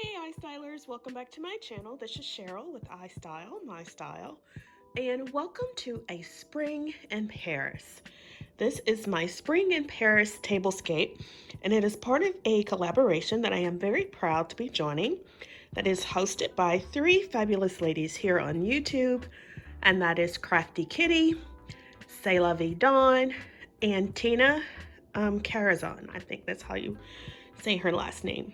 Hey iStylers, welcome back to my channel. This is Cheryl with iStYLEMYSTYLE, and welcome to a Spring in Paris. This is my Spring in Paris Tablescape, and it is part of a collaboration that I am very proud to be joining that is hosted by three fabulous ladies here on YouTube, and that is Crafty Kitty, C'est La Vie Dawn, and Tina Kazarian. I think that's how you say her last name.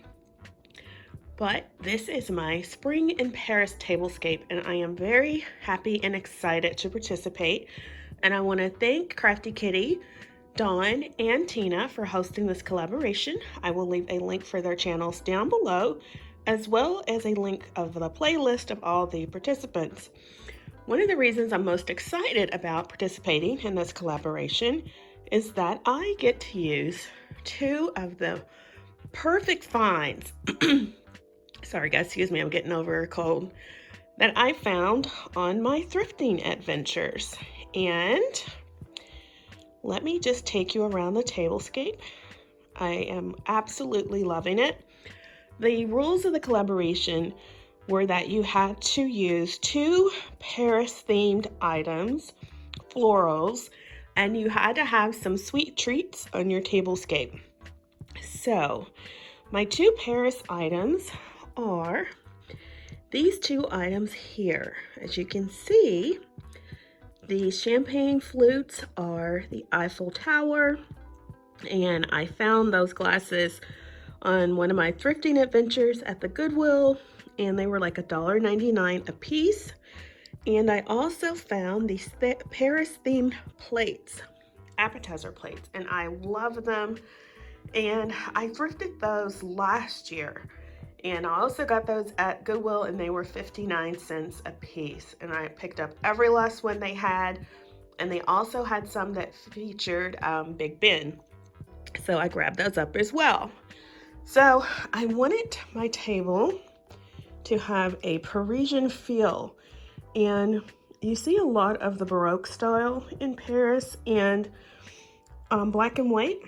But this is my Spring in Paris Tablescape, and I am very happy and excited to participate. And I want to thank Crafty Kitty, Dawn, and Tina for hosting this collaboration. I will leave a link for their channels down below, as well as a link of the playlist of all the participants. One of the reasons I'm most excited about participating in this collaboration is that I get to use two of the perfect finds sorry guys, excuse me, I'm getting over a cold, that I found on my thrifting adventures. And let me just take you around the tablescape. I am absolutely loving it. The rules of the collaboration were that you had to use two Paris themed items, florals, and you had to have some sweet treats on your tablescape. So my two Paris items are these two items here. As you can see, the champagne flutes are the Eiffel Tower, and I found those glasses on one of my thrifting adventures at the Goodwill, and they were like $1.99 a piece. And I also found these Paris themed plates, appetizer plates, and I love them. And I thrifted those last year. And I also got those at Goodwill, and they were 59 cents a piece. And I picked up every last one they had. And they also had some that featured Big Ben. So I grabbed those up as well. So I wanted my table to have a Parisian feel. And you see a lot of the Baroque style in Paris and black and white,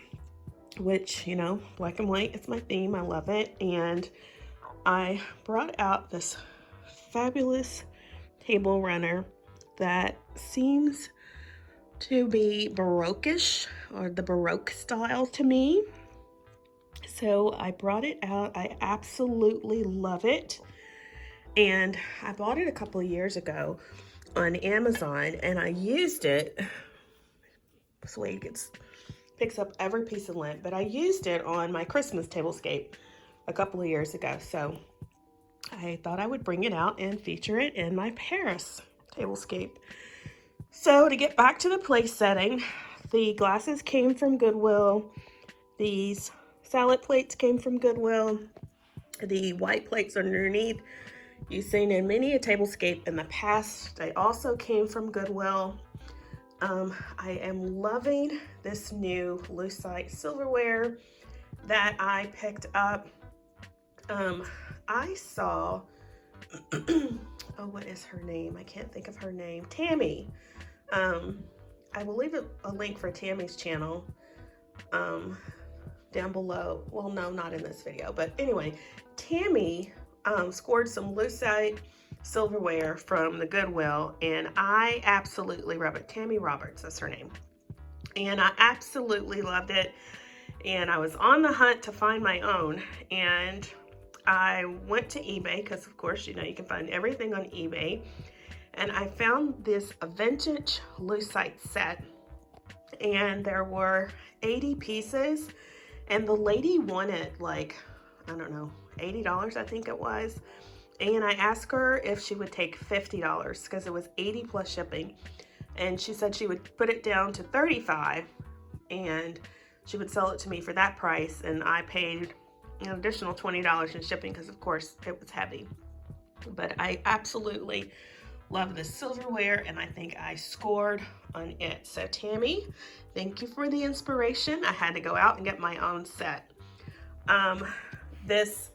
which, you know, black and white is my theme. I love it. And I brought out this fabulous table runner that seems to be Baroque-ish, or the Baroque style to me. So I brought it out. I absolutely love it. And I bought it a couple of years ago on Amazon, and I used it. This way it picks up every piece of lint, but I used it on my Christmas tablescape a couple of years ago, so I thought I would bring it out and feature it in my Paris tablescape. So to get back to the place setting, the glasses came from Goodwill, these salad plates came from Goodwill, the white plates underneath you've seen in many a tablescape in the past, they also came from Goodwill. I am loving this new lucite silverware that I picked up. I saw, oh, what is her name? I can't think of her name. Tammy. I will leave a link for Tammy's channel down below. Well, no, not in this video, but anyway, Tammy scored some lucite silverware from the Goodwill, and I absolutely love it. Tammy Roberts, that's her name. And I absolutely loved it. And I was on the hunt to find my own, and I went to eBay because, of course, you know, you can find everything on eBay. And I found this vintage lucite set, and there were 80 pieces, and the lady wanted like, I don't know, $80, I think it was. And I asked her if she would take $50 because it was 80 plus shipping. And she said she would put it down to 35 and she would sell it to me for that price. And I paid an additional $20 in shipping because, of course, it was heavy. But I absolutely love this silverware, and I think I scored on it. So Tammy, thank you for the inspiration. I had to go out and get my own set. This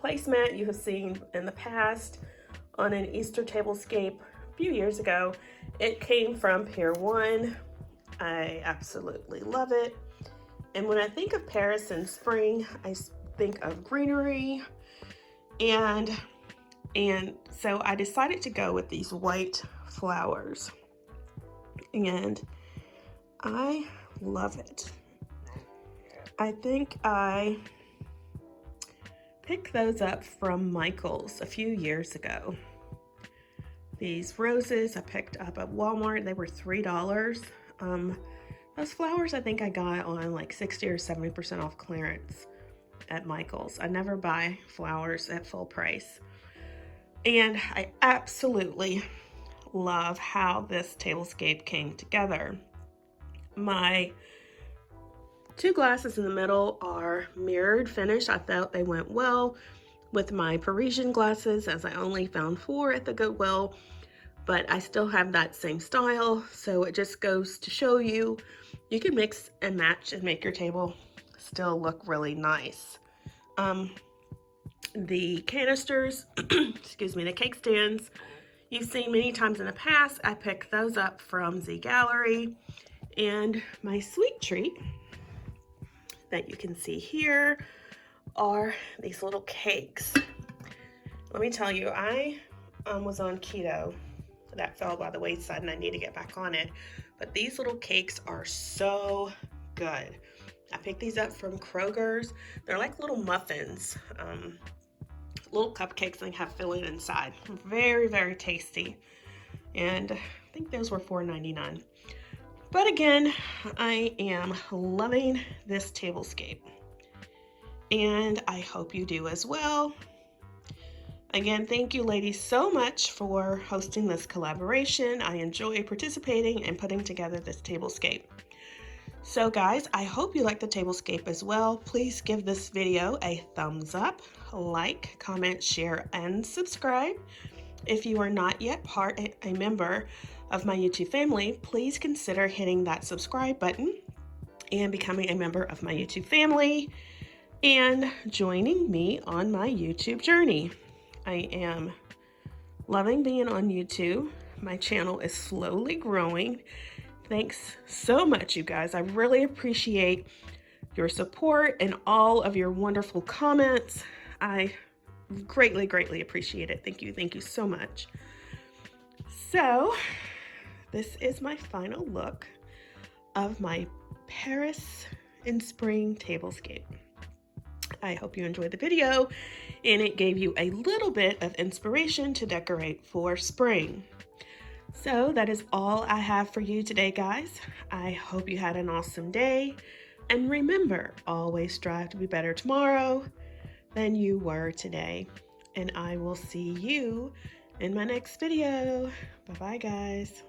placemat you have seen in the past on an Easter tablescape a few years ago. It came from Pier 1. I absolutely love it. And when I think of Paris in spring, I think of greenery, and so I decided to go with these white flowers, and I love it. I think I picked those up from Michael's a few years ago. These roses I picked up at Walmart. They were $3. Those flowers I think I got on like 60 or 70% off clearance at Michael's. I never buy flowers at full price. And I absolutely love how this tablescape came together. My two glasses in the middle are mirrored finish. I thought they went well with my Parisian glasses, as I only found 4 at the Goodwill, but I still have that same style. So it just goes to show you, you can mix and match and make your table still look really nice. The canisters, excuse me, the cake stands, you've seen many times in the past. I picked those up from Z Gallery. And my sweet treat that you can see here are these little cakes. Let me tell you, I was on keto. That fell by the wayside and I need to get back on it. But these little cakes are so good. I picked these up from Kroger's. They're like little muffins, little cupcakes that have filling inside. Very, very tasty. And I think those were $4.99. But again, I am loving this tablescape, and I hope you do as well. Again, thank you ladies so much for hosting this collaboration. I enjoy participating and putting together this tablescape. So guys, I hope you like the tablescape as well. Please give this video a thumbs up, like, comment, share, and subscribe. If you are not yet a member of my YouTube family, please consider hitting that subscribe button and becoming a member of my YouTube family and joining me on my YouTube journey. I am loving being on YouTube. My channel is slowly growing. Thanks so much, you guys. I really appreciate your support and all of your wonderful comments. I greatly, greatly appreciate it. Thank you so much. So this is my final look of my Paris in spring tablescape. I hope you enjoyed the video and it gave you a little bit of inspiration to decorate for spring. So that is all I have for you today, guys. I hope you had an awesome day. And remember, always strive to be better tomorrow than you were today. And I will see you in my next video. Bye-bye, guys.